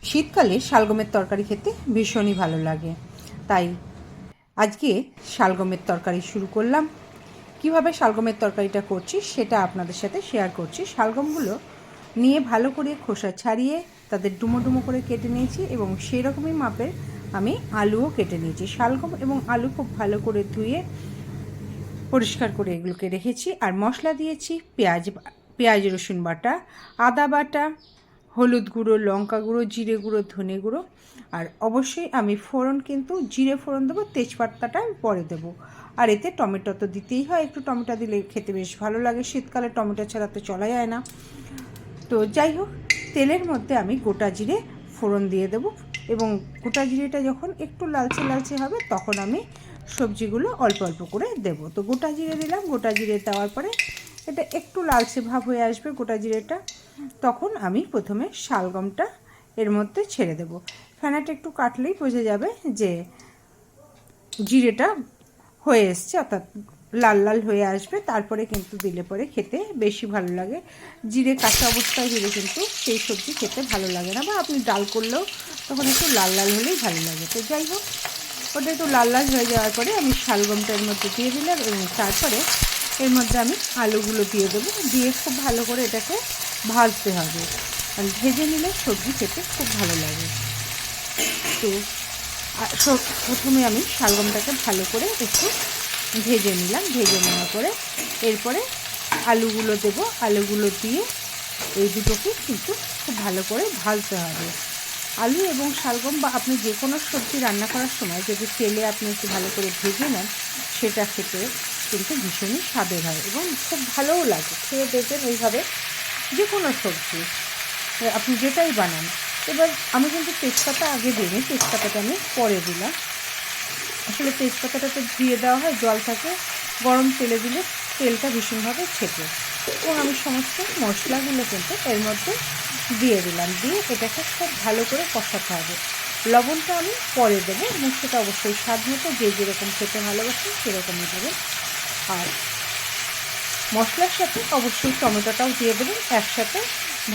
শীতকালে শালগমের তরকারি খেতে ভীষণই ভালো লাগে। তাই আজকে শালগমের তরকারি শুরু করলাম। কিভাবে শালগমের তরকারিটা করছি সেটা আপনাদের সাথে শেয়ার করছি। শালগমগুলো নিয়ে ভালো করে খোসা ছাড়িয়ে তাদের ডুমো ডুমো করে কেটে নিয়েছি এবং সেই রকমই মাপের আমি আলুও কেটে নিয়েছি। শালগম এবং আলু খুব ভালো করে ধুয়ে পরিষ্কার করে এগুলোকে রেখেছি। আর মশলা দিয়েছি পেঁয়াজ রসুন বাটা, আদা বাটা, হলুদ গুঁড়ো, লঙ্কা গুঁড়ো, জিরে গুঁড়ো, ধনে গুঁড়ো। আর অবশ্যই আমি ফোড়ন কিন্তু জিরে ফোড়ন দেবো, তেজপাতাটা আমি পরে দেবো। আর এতে টমেটো তো দিতেই হয়, একটু টমেটো দিলে খেতে বেশ ভালো লাগে। শীতকালে টমেটো ছাড়া তো চলা যায় না। তো যাই হোক, তেলের মধ্যে আমি গোটা জিরে ফোড়ন দিয়ে দেবো এবং গোটা জিরেটা যখন একটু লালচে লালচে হবে তখন আমি সবজিগুলো অল্প অল্প করে দেবো। তো গোটা জিরে দিলাম, গোটা জিরে দেওয়ার পরে এটা একটু লালচে ভাব হয়ে আসবে গোটা জিরেটা, তখন আমি প্রথমে শালগমটা এর মধ্যে ছেড়ে দেব। ফেনাটা একটু কাটলেই বোঝা যাবে যে জিরেটা হয়ে এসছে, অর্থাৎ লাল লাল হয়ে আসবে। তারপরে কিন্তু দিলে পরে খেতে বেশি ভালো লাগে। জিরে কাঁচা অবস্থায় দিলে কিন্তু সেই সবজি খেতে ভালো লাগে না, বা আপনি ডাল করলেও তখন একটু লাল লাল হলেই ভালো লাগে। তো যাই হোক, ওটা একটু লাল লাল হয়ে যাওয়ার পরে আমি শালগমটা এর মধ্যে দিয়ে দিলাম এবং তারপরে এর মধ্যে আমি আলুগুলো দিয়ে দেবো। দিয়ে খুব ভালো করে এটাকে ভাজতে হবে, কারণ ভেজে নিলে সবজি খেতে খুব ভালো লাগে। তো প্রথমে আমি শালগমটাকে ভালো করে একটু ভেজে নিলাম। ভেজে নেওয়ার পরে এরপরে আলুগুলো দেবো। আলুগুলো দিয়ে এই দুটোকে কিন্তু খুব ভালো করে ভাজতে হবে। আলু এবং শালগম বা আপনি যে কোনো সবজি রান্না করার সময় যদি তেলে আপনি একটু ভালো করে ভেজে নেন, সেটা খেতে কিন্তু ভীষণই স্বাদের হয় এবং খুব ভালোও লাগে। খেয়ে দেখবেন এইভাবে যে কোনো সবজি আপনি যেটাই বানান। এবার আমি কিন্তু তেজপাতা আগে দিইনি, তেজপাতাটা আমি পরে দিলাম। আসলে তেজপাতাটা তো ধুয়ে দেওয়া হয়, জল থাকে, গরম তেলে দিলে তেলটা ভীষণভাবে ছেঁকে। এবং আমি সমস্ত মশলাগুলো কিন্তু এর মধ্যে দিয়ে দিলাম। দিয়ে এটাকে খুব ভালো করে কষাতে হবে। লবণটা আমি পরে দেবো এবং সেটা অবশ্যই স্বাদ মতো যে যেরকম খেতে ভালোবাসেন সেরকমই দেবেন। আর মশলার সাথে অবশ্যই টমেটোটাও দিয়ে দেবেন একসাথে।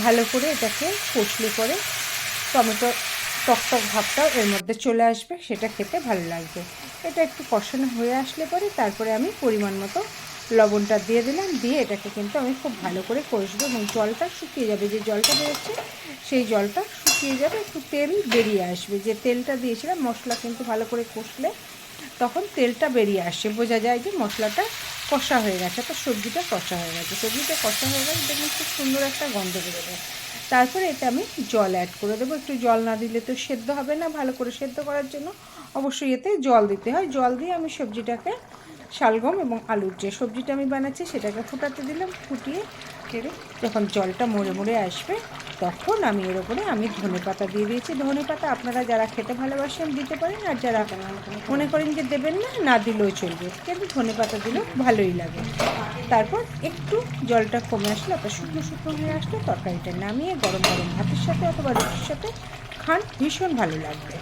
ভালো করে এটাকে কষলে পরে টমেটো টকটক ভাবটাও এর মধ্যে চলে আসবে, সেটা খেতে ভালো লাগবে। এটা একটু কষানো হয়ে আসলে পরে তারপরে আমি পরিমাণ মতো লবণটা দিয়ে দিলাম। দিয়ে এটাকে কিন্তু আমি খুব ভালো করে কষবো এবং জলটা শুকিয়ে যাবে। যে জলটা বেরোচ্ছে সেই জলটা শুকিয়ে যাবে, একটু তেল বেরিয়ে আসবে। যে তেলটা দিয়েছিলাম, মশলা কিন্তু ভালো করে কষলে তখন তেলটা বেরিয়ে আসে, বোঝা যায় যে মশলাটা কষা হয়ে গেছে, তো সবজিটা কষা হয়ে গেছে। সবজিটা কষা হয়ে গেছে দেখুন, খুব সুন্দর একটা গন্ধ বেরোবে। তারপরে এতে আমি জল অ্যাড করে দেবো। একটু জল না দিলে তো সেদ্ধ হবে না। ভালো করে সেদ্ধ করার জন্য অবশ্যই এতে জল দিতে হয়। জল দিয়ে আমি সবজিটাকে, শালগম এবং আলুর যে সবজিটা আমি বানাচ্ছি সেটাকে ফুটাতে দিলাম। ফুটিয়ে যখন জলটা মরে মরে আসবে তখন আমি এর ওপরে আমি ধনেপাতা দিয়ে দিয়েছি। ধনেপাতা আপনারা যারা খেতে ভালোবাসেন দিতে পারেন, আর যারা মনে করেন যে দেবেন না, না দিলেও চলবে, কিন্তু ধনেপাতা দিলেও ভালোই লাগে। তারপর একটু জলটা কমে আসলে, অর্থাৎ শুকনো শুকনো হয়ে আসলে তরকারিটা নামিয়ে গরম গরম ভাতের সাথে অথবা রুটির সাথে খান, ভীষণ ভালো লাগবে।